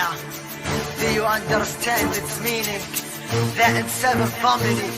Hallelujah. Do you understand its meaning? The M7 family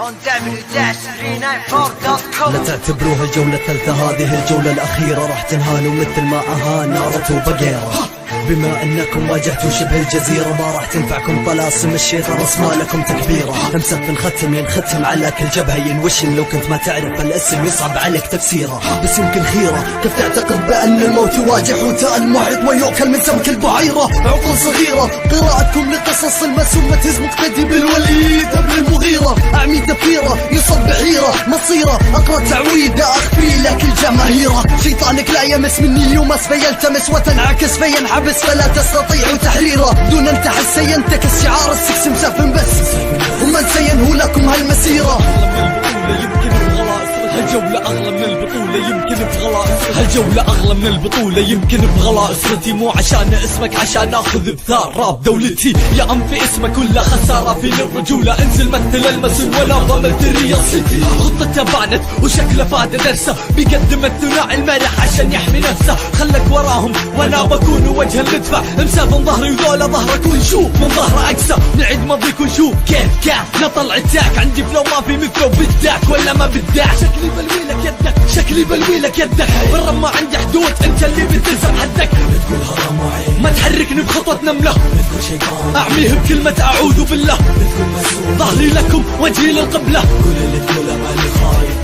on w-394.com. لا تعتبروها الجولة الثالثة، هذه الجولة الأخيرة راح تنهانوا مثل ما أهان نارة وبقيرة. بما انكم واجهتوا شبه الجزيرة ما راح تنفعكم طلاسم الشيطان، اسمع لكم تكبيرة. امسك بالختم ينختم على كل جبهة ينوشن، لو كنت ما تعرف الاسم يصعب عليك تفسيره. بس يمكن خيرة كيف تعتقد بأن الموت يواجه حوت المحيط ويؤكل من سمك البحيرة. عقل صغيرة قراءتكم لقصص المسومة تهز مقتدي بالوليد ابن المغيرة. اعمي تفكيرة يصب بحيرة مصيرة، اقرأ تعويذة اخفي لك الجماهيرة. شيطانك لا يمس مني يمس فيلتمس وتنعكس فينحبس فلا تستطيع تحريره. دون ان تحس ينتكس شعار السكس مسافن بس، ومن سينهو لكم هالمسيرة. هالجولة أغلى من البطولة يمكن بغلاء، هالجولة أغلى من البطولة يمكن بغلاء اسرتي. مو عشان اسمك عشان اخذ بثار راب دولتي. يا عم في اسمك كلها خسارة في الرجولة. انزل مثل المسن ولا ضمنت الريال سيتي. خطته بانت وشكله فاد درسه، بيقدم الثنائي المرح عشان يحمي نفسه. خلك وراهم وانا بكون وجه الدفاع، مسافن ظهري وذولا ظهرك ونشوف من ظهره اقسى. نعيد ماضيك ونشوف كيف كان نطلع التاك. عندي فلو ما في مثله بداك ولا ما بداك. شكلي بلويلك يدك، شكلي بلويلك يدك. برا ما عندي حدود انت اللي بتلزم حدك. بتقول حرام وعين ما تحركني بخطوة نملة. بتقول شيطان اعميه بكلمة اعوذ بالله. بتقول مسؤول ظهري لكم وجهي للقبلة. كل اللي تقوله مالي خايف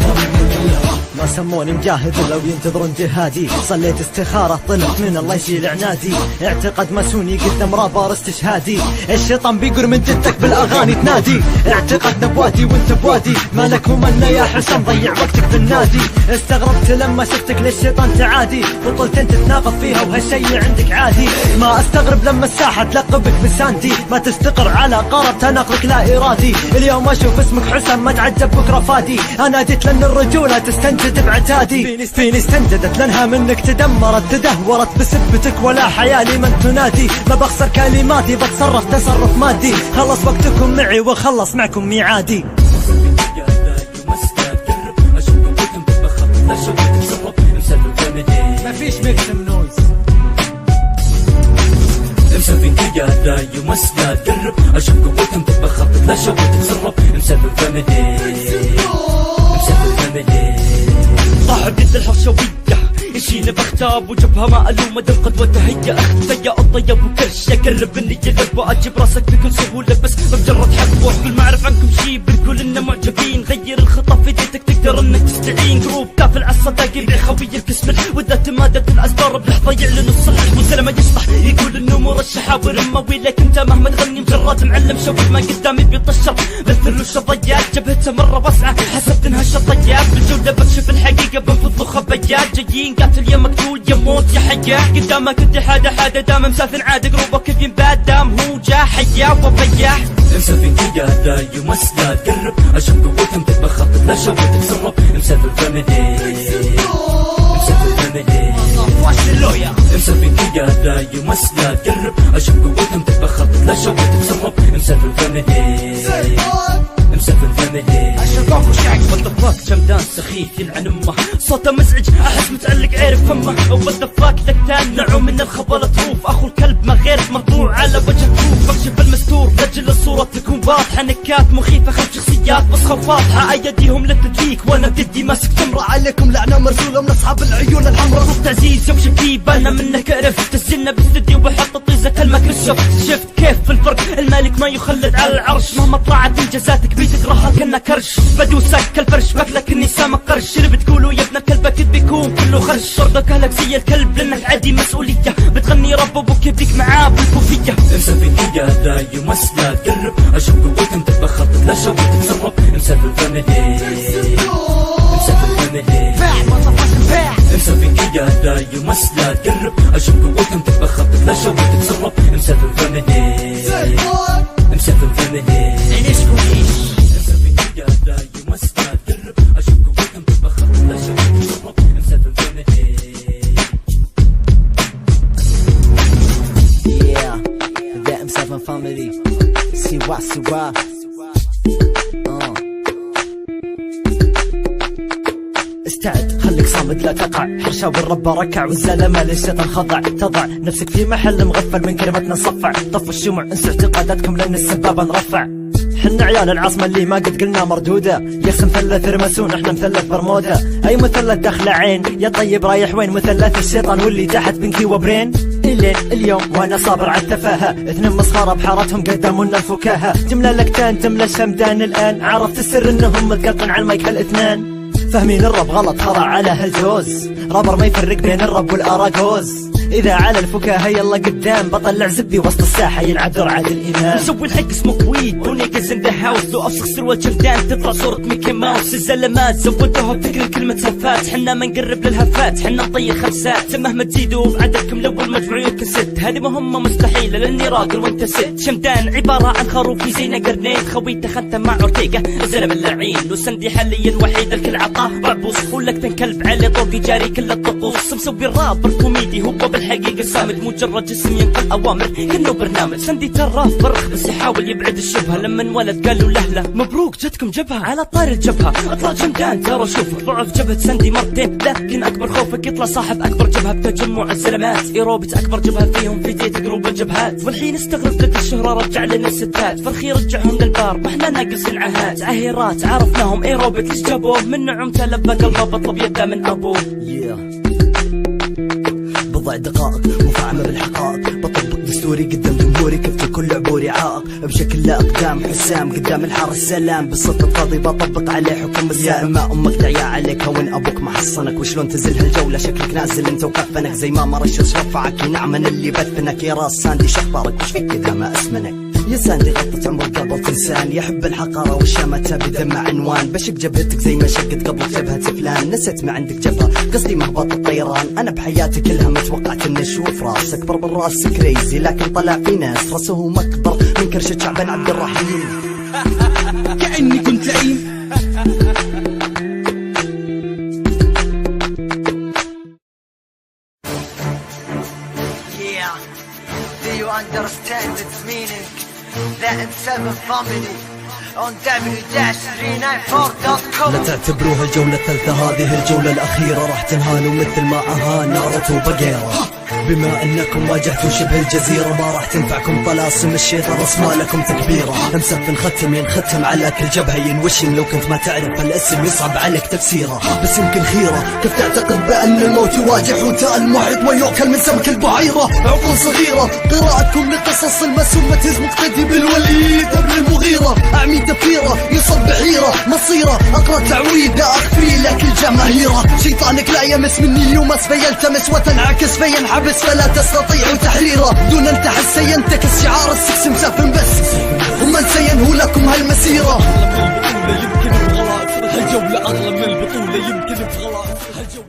ما سموني مجاهد لو ينتظرون جهادي. صليت استخارة طلعت من الله يشيل عنادي. اعتقد مسوني قدام رابر استشهادي. الشيطان بيقر من جدك بالاغاني تنادي. اعتقدنا بوادي وانت بوادي، مالك ممنا يا حسن ضيع وقتك بالنادي. استغربت لما شفتك للشيطان تعادي، بطلت انت تناقض فيها وهالشي عندك عادي. ما استغرب لما الساحة تلقبك بسانتي، ما تستقر على قارب تناقضك لا ارادي. اليوم اشوف اسمك حسن ما تعجب بكره فادي. انا جيت لان الرجولة تستنجد بعتادي. فيني استنجدت لانها منك تدمرت تدهورت بسبتك ولا حيالي من تنادي. ما بخسر كلماتي بتصرف تصرف مادي. خلص وقتكم معي وخلص معكم ميعادي. ما فيش ميكسم نويز. مسافين قيادة يمس لا تقرب، اشوف قوتهم تبقى خطط لا شوق تتسرب. مسافين فاميلي مسافين فاميلي. صاحب يد الحرشوية يشيل بختاب وجبهة ما ألومة دم قدوته هي أختي الطيب وكرش. أقرب إني جذب وأجيب راسك بكل سهولة، بس بمجرد حب وأقول ما أعرف عنكم شي. بنقول إننا معجبين، غير الخطة في ديتك تقدر إنك تستعين. جروب كافل على الصداقة يبيع خوي الكسبل، وإذا تمادت الأسبار بلحظة يعلن الصلح. وزلمة يصلح يقول إنه مرشح ورموي، لك أنت مهما تغني مجرد معلم شوف ما قدامي بيطشر. مثل الشظيات جبهته مرة واسعة حسبت إنها شطيات. بالجودة بكشف الحقيقة بنفض خبيات. جايين قاتل يا مقتول يا موت يا حيا. قدامك انت حدا دام مسافن عاد قروبك كيف ينباد دام هو جا حيا وبياح. مسافن قيادة يمس لا تقرب، اشوف قوتهم تبقى خطط لا شوق تتسرب. مسافن فاميلي مسافن فاميلي. مسافن قيادة يمس لا تقرب، اشوف قوتهم تبقى خطط لا شوق تتسرب. مسافن فاميلي مسافن فاميلي. اشوفكوا شعب بالضفاك جمدان سخيف يلعن امه. صوته مزعج احس متعلق عارف فمه. وبالضفاك دكتان نعوم من الخبل طروف. اخو الكلب ما غير مربوع على وجه كروف. بكشف المستور لجل الصورة تكون واضحة. نكات مخيفة خلف شخصيات بس خوف واضحة. ايديهم للتدليك وانا بدي ماسك تمرة. عليكم لعنة مرسولة من اصحاب العيون الحمراء. صوت تعزيز يوم شكيب انا منك عرفت. تسجلنا باستديو وحط طيزة كلمك شفت كيف في الفرق. المالك ما يخلد على العرش، مهما طلعت انجازاتك بتقراها كأنها كرش. بدوسك كالفرش باكلك اني سامك قرش. اللي بتقولوا يا ابن الكلب اكيد بيكون كله خرش. شرطك اهلك زي الكلب لانك عادي مسؤولية. بتغني رب ابوك يبديك معاه بالكوفية. مسافين قيادة يمس لا تقرب، اشوف قوتهم تبقى خطط لا شوق تتسرب. مسافين فاميلي مسافين فاميلي. مسافين قيادة يمس لا تقرب، اشوف قوتهم تبقى خطط لا شوق تتسرب. مسافين فاميلي مسافين فاميلي. مسافين قيادة يمس لا تقرب، اشوف قوتهم تبقى خطط لا شوق تتسرب. مسافين فاميلي. Yeah, the M7 family. Siwa. استعد خليك صامد لا تقع، حرشا بالرب ركع والزلمه للشيطان خضع. تضع نفسك في محل مغفل من كلمتنا نصفع، طفوا الشموع انسوا اعتقاداتكم لان السبابه نرفع. حنا عيال العاصمة اللي ما قد قلنا مردودة، يس مثلث رمسون احنا مثلث برمودا، اي مثلث داخل عين يا طيب رايح وين؟ مثلث الشيطان واللي تحت بنكي وبرين. الين اليوم وانا صابر على التفاهة، اثنين مسخرة بحارتهم قدموا لنا الفكاهة، جملة لكتان تملى الشمدان الان، عرفت السر انهم متقلقين على المايك هالاثنين. فاهمين الرب غلط خضع على هالجوز، رابر ما يفرق بين الرب والاراجوز. إذا على الفكاهة يلا قدام، بطلع زبدي وسط الساحة يلعب دور عادل إمام. نسوي الحق اسمه كويد ونيجز ان ذا هاوس، لو افسخ سروال شمدان تطلع صورة ميكي ماوس. الزلمات زودوها بفكر كلمة هفات، حنا ما نقرب للهفات حنا نطير خمسات، مهما تزيدوا بعددكم الاول مجموع يمكن ست، هذه مهمة مستحيلة لاني راجل وانت ست. شمدان عبارة عن خروف زينة قرنين، خويته ختم مع اورتيغا الزلمة اللعين، وسندي حاليا وحيد الكل عطاه بعبوس، ولك تنكلب علي طوقي جاري كل الطقوس. مسوي الراب الكوميدي هو بالحقيقة صامد، مجرد جسم ينقل اوامر كأنه برنامج. سندي تراف برخ بس يحاول يبعد الشبهة، لما انولد قالوا لهله مبروك جتكم جبهة. على طار الجبهة اطلع شمدان ترى شوفك، ضعف جبهة سندي مرتين، لكن اكبر خوفك يطلع صاحب اكبر جبهة بتجمع الزلمات. ايروبت اكبر جبهة فيهم في ديت جروب الجبهات، والحين استغرب لك الشهرة رجع لنا الستات، فرخي رجعهم للبار ما احنا ناقصين عهات. عهيرات عرفناهم ايروبت ليش جابوه، من نعمته لبى قلبه بطلب يده من ابوه. بضع دقائق مفعمة بالحقائق، بطبق دستوري قدام جمهوري، كفت كل عبوري عائق بشكل لا اقدام حسام قدام الحار السلام، بالصدق القاضي بطبق عليه حكم السائم. ما امك دعيا عليك وين ابوك ما حصنك، وشلون تزل هالجولة شكلك نازل انت وكفنك، زي ما مرشش رفعك ينعمن اللي بثنك. يا راس ساندي شخبارك وش فيك اذا ما اسمنك؟ يا ساندي غطت عمرك قبل تنسان، يحب الحقارة والشماتة بدمع عنوان، بشق جبهتك زي ما شقت قبل جبهة فلان. نسيت ما عندك جبهة قصدي مهبط الطيران، انا بحياتي كلها ما توقعت اني اشوف راس اكبر من راس كريزي، لكن طلع في ناس راسهم اكبر من كرشة شعبان عبد الرحيم. كأني كنت لئيم. Do you understand its meaning? That in 7 family on w-394.com. لا تعتبروها الجولة الثالثة، هذه الجولة الأخيرة راح تنهانوا مثل ما أهان ناروتو وباغيرا. بما انكم واجهتوا شبه الجزيرة ما راح تنفعكم طلاسم الشيطان، رسمة لكم تكبيرة. امسك نختم ينختم على كل جبهة ينوشم، لو كنت ما تعرف الاسم يصعب عليك تفسيره، بس يمكن خيرة. كيف تعتقد بأن الموت يواجه حوت المحيط ويؤكل من سمك البعيرة؟ عقول صغيرة قراءتكم لقصص المسومة تهز مقتدي بالوليد ابن المغيرة، اعمي تفكيرة يصب بحيرة مصيرة، اقرأ تعويذة اخفي لك الجماهيرة. شيطانك لا يمس مني يمس فيلتمس وتنعكس فينحبس فلا تستطيع تحريره، دون ان تحس ينتكس شعار السكس مسافن بس، ومن سينهو لكم هالمسيرة. يمكن بغلط هالجولة اغلى من البطولة، يمكن بغلط هالجولة